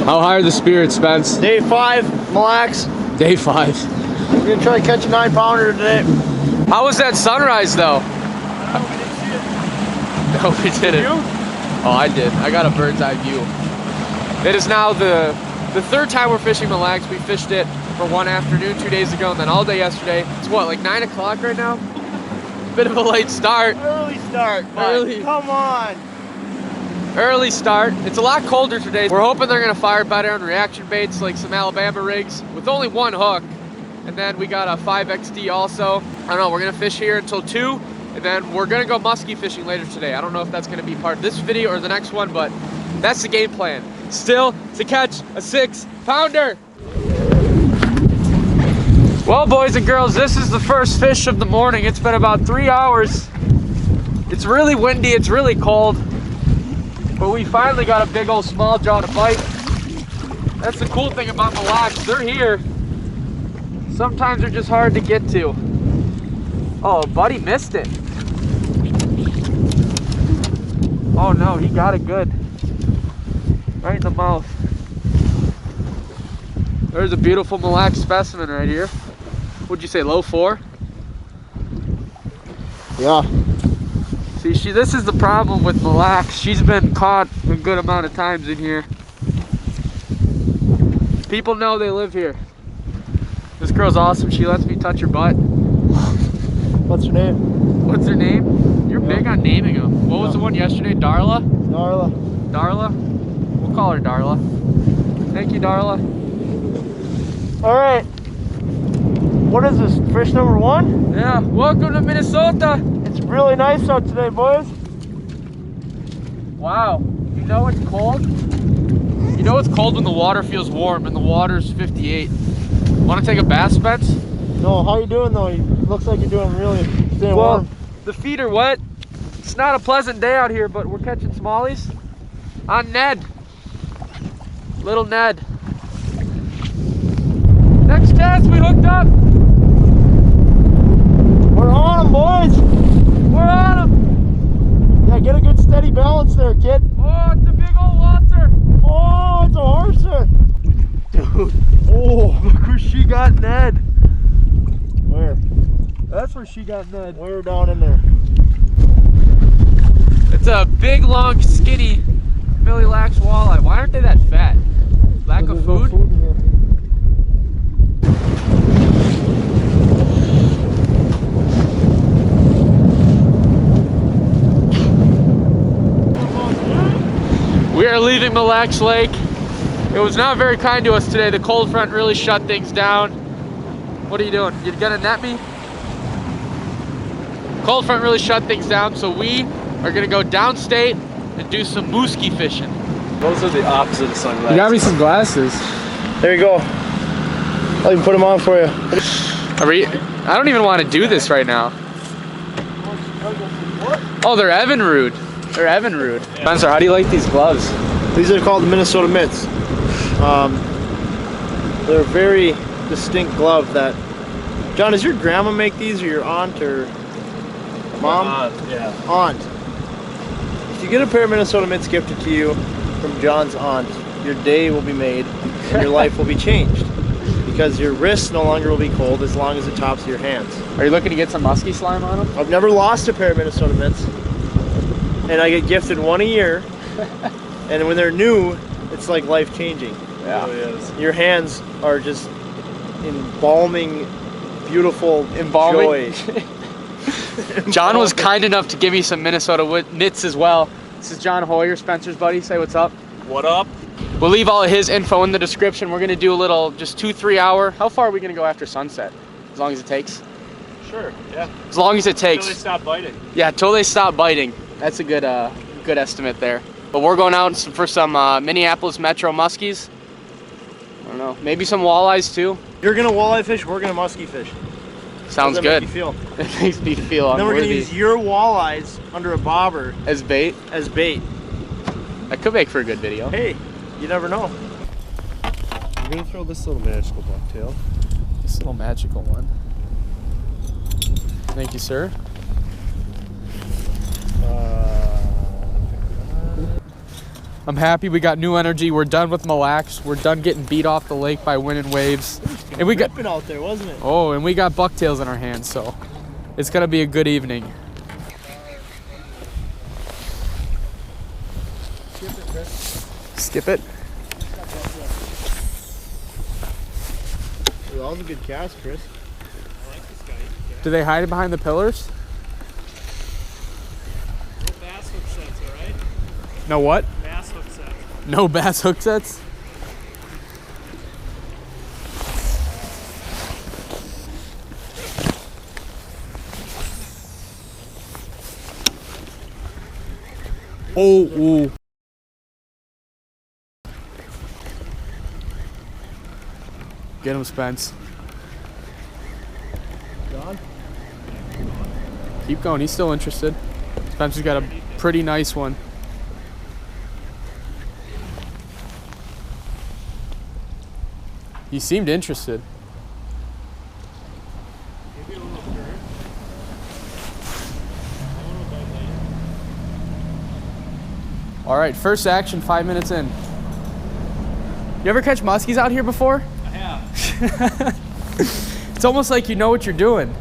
How high are the spirits, Spence? Day 5, Mille Lacs. Day 5. We're gonna try to catch a 9-pounder today. How was that sunrise though? No, we didn't. You? Oh, I did. I got a bird's eye view. It is now the third time we're fishing Mille Lacs. We fished it for one afternoon 2 days ago and then all day yesterday. It's what, like 9 o'clock right now? Bit of a late start. Early start, bud. Come on. Early start. It's a lot colder today. We're hoping they're gonna fire better on reaction baits like some Alabama rigs with only one hook. And then we got a 5XD also. I don't know, we're gonna fish here until 2 and then we're gonna go muskie fishing later today. I don't know if that's gonna be part of this video or the next one, but that's the game plan. Still to catch a 6-pounder. Well, boys and girls, this is the first fish of the morning. It's been about 3 hours. It's really windy, it's really cold. But we finally got a big old small jaw to bite. That's the cool thing about Mille Lacs. They're here. Sometimes they're just hard to get to. Oh, buddy missed it. Oh no, he got it good. Right in the mouth. There's a beautiful Mille Lacs specimen right here. Would you say low 4? Yeah. See, this is the problem with Mille Lacs. She's been caught a good amount of times in here. People know they live here. This girl's awesome. She lets me touch her butt. What's her name? What's her name? You're big on naming them. What was the one yesterday? Darla? Darla. Darla? We'll call her Darla. Thank you, Darla. All right. What is this? Fish number 1? Yeah. Welcome to Minnesota. It's really nice out today, boys. Wow. You know it's cold? You know it's cold when the water feels warm and the water's 58. Want to take a bath, Spence? No, how you doing though? Looks like you're doing really staying Well, warm. the feet are wet. It's not a pleasant day out here, but we're catching smallies on Ned. Little Ned. Next cast, we hooked up. We're on them, boys. We're on them. Yeah, get a good steady balance there, kid. Oh, it's a big old Walter. Oh, it's a horser. Dude. Oh, Look where she got Ned. where? That's where she got Ned. We're down in there. It's a big, long, skinny Mille Lacs walleye. Why aren't they that fat? Lack of There's no food? food in here. We are leaving Mille Lacs Lake. It was not very kind to us today. The cold front really shut things down. What are you doing? You gonna net me? Cold front really shut things down, so we are gonna go downstate and do some muskie fishing. Those are the opposite of sunglasses. You got me some glasses. There you go. I'll even put them on for you. I don't even want to do this right now. Oh, they're Evinrude. They're Evinrude. Yeah. Spencer, how do you like these gloves? These are called the Minnesota mitts. They're a very distinct glove that... John, does your grandma make these, or your aunt, or mom? Aunt, yeah. Aunt. If you get a pair of Minnesota mitts gifted to you from John's aunt, your day will be made and your life will be changed. Because your wrists no longer will be cold as long as the tops of your hands. Are you looking to get some musky slime on them? I've never lost a pair of Minnesota mitts. And I get gifted one a year. And when they're new, it's like life-changing. Yeah. It really is. Your hands are just embalming, beautiful Embalming? joy. John was kind enough to give me some Minnesota mitts as well. This is John Hoyer, Spencer's buddy. Say what's up. What up? We'll leave all of his info in the description. We're gonna do a little, just 2-3 hour. How far are we gonna go after sunset? As long as it takes? Sure, yeah. As long as it takes. Until they stop biting. Yeah, till they stop biting. That's a good good estimate there. But we're going out for some Minneapolis Metro muskies. I don't know, maybe some walleyes too. You're gonna walleye fish, we're gonna muskie fish. Sounds How does that good. make you feel? It makes me feel And then we're gonna unworthy. use your walleyes under a bobber As bait. as bait. That could make for a good video. Hey, you never know. I'm gonna throw this little magical bucktail. This little magical one. Thank you, sir. I'm happy we got new energy. We're done with Mille Lacs. We're done getting beat off the lake by wind and waves. And we got ripping out there, wasn't it? Oh, and we got bucktails in our hands, so it's gonna be a good evening. Skip it, Chris. Skip it. That was a good cast, Chris. Do they hide it behind the pillars? No bass hook sets, alright? No what? Bass hook sets. No bass hook sets? Oh, ooh. Get him, Spence. John? Keep going, he's still interested. Spencer's got a pretty nice one. He seemed interested. Maybe a little current. All right, first action, 5 minutes in. You ever catch muskies out here before? I have. It's almost like you know what you're doing.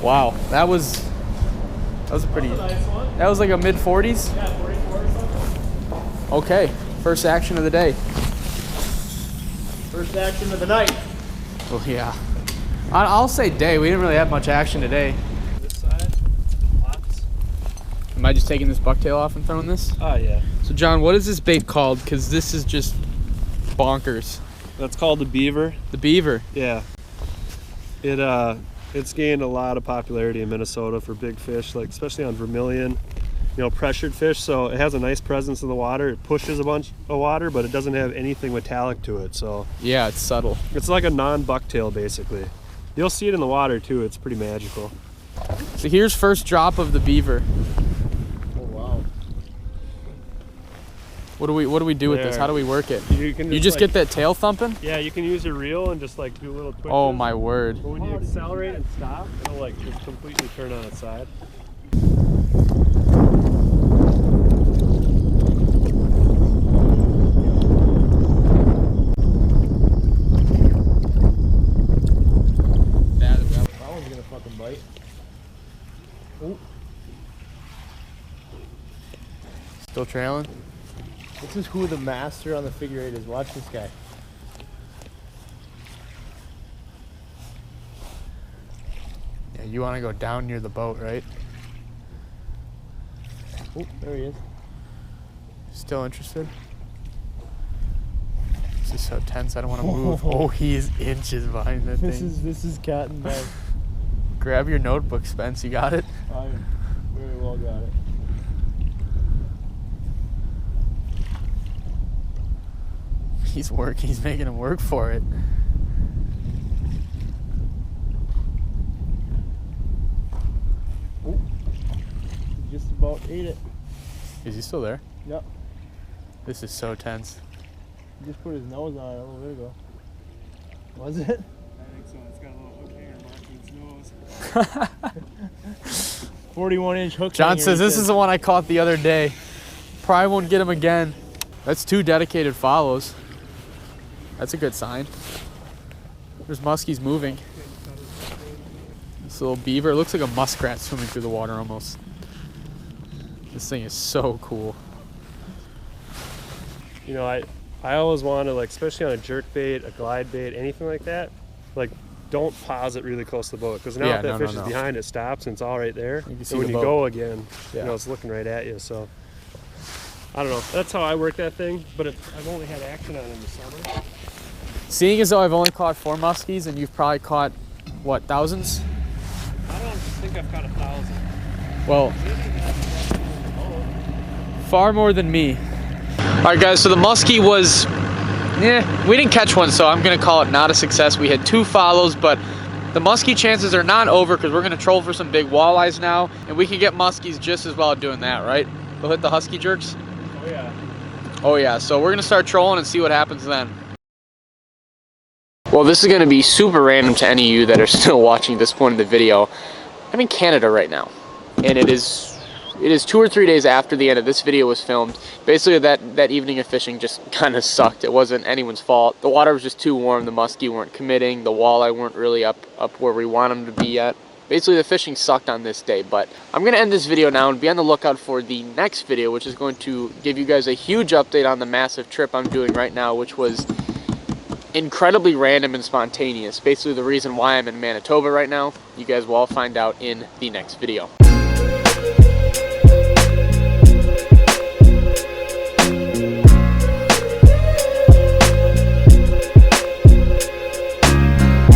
Wow, that was a pretty, That's a nice one. that was like a mid 40s. Yeah, 44 or something. Okay, first action of the day. First action of the night. Well, yeah. I'll say day. We didn't really have much action today. This side, pops. Am I just taking this bucktail off and throwing this? Oh, yeah. So, John, what is this bait called? Because this is just bonkers. That's called the Beaver. The Beaver. Yeah. It's gained a lot of popularity in Minnesota for big fish, like especially on vermilion, pressured fish. So it has a nice presence in the water. It pushes a bunch of water, but it doesn't have anything metallic to it. So Yeah, it's subtle. it's like a non-bucktail, basically. You'll see it in the water too. It's pretty magical. So here's first drop of the Beaver. Oh, wow. What do we do with this? There. How do we work it? You can You just like, get that tail thumping? Yeah, you can use your reel and just like do little twitches. Oh my word. But when you accelerate and stop, it'll like just completely turn on its side. That one's gonna fucking bite. Oh, Still trailing? this is who the master on the figure eight is. Watch this guy. Yeah, you want to go down near the boat, right? Oh, there he is. Still interested? This is so tense, I don't want to move. Oh, he is inches behind that thing. This is cat and dog. Grab your notebook, Spence, you got it? I very well got it. He's working, he's making him work for it. Oh, he just about ate it. Is he still there? Yep. This is so tense. He just put his nose on it a little bit ago. Was it? I think so. It's got a little hook hanger marking its nose. 41-inch hook. John hanger, says he this said. is the one I caught the other day. Probably won't get him again. That's 2 dedicated follows. That's a good sign. There's muskies moving. This little beaver, it looks like a muskrat swimming through the water almost. This thing is so cool. I always want to, like, especially on a jerk bait, a glide bait, anything like that, like, don't pause it really close to the boat, because now Yeah, if that no, fish no. is behind, it stops and it's all right there. You can see And when the you boat. go again, Yeah. it's looking right at you. So I don't know. That's how I work that thing. But I've only had action on it in the summer. Seeing as though I've only caught 4 muskies and you've probably caught, what, thousands? I don't think I've caught 1,000. Well, far more than me. All right, guys, so the muskie was, we didn't catch one, so I'm gonna call it not a success. We had 2 follows, but the muskie chances are not over because we're gonna troll for some big walleyes now, and we can get muskies just as well doing that, right? We'll hit the husky jerks. Oh yeah. Oh yeah, so we're gonna start trolling and see what happens then. Well, this is gonna be super random to any of you that are still watching this point in the video. I'm in Canada right now, and it is It is 2 or 3 days after the end of this video was filmed. Basically, that evening of fishing just kind of sucked. It wasn't anyone's fault. The water was just too warm. The muskie weren't committing. The walleye weren't really up where we want them to be yet. Basically, the fishing sucked on this day, but I'm going to end this video now and be on the lookout for the next video, which is going to give you guys a huge update on the massive trip I'm doing right now, which was incredibly random and spontaneous. Basically, the reason why I'm in Manitoba right now. You guys will all find out in the next video.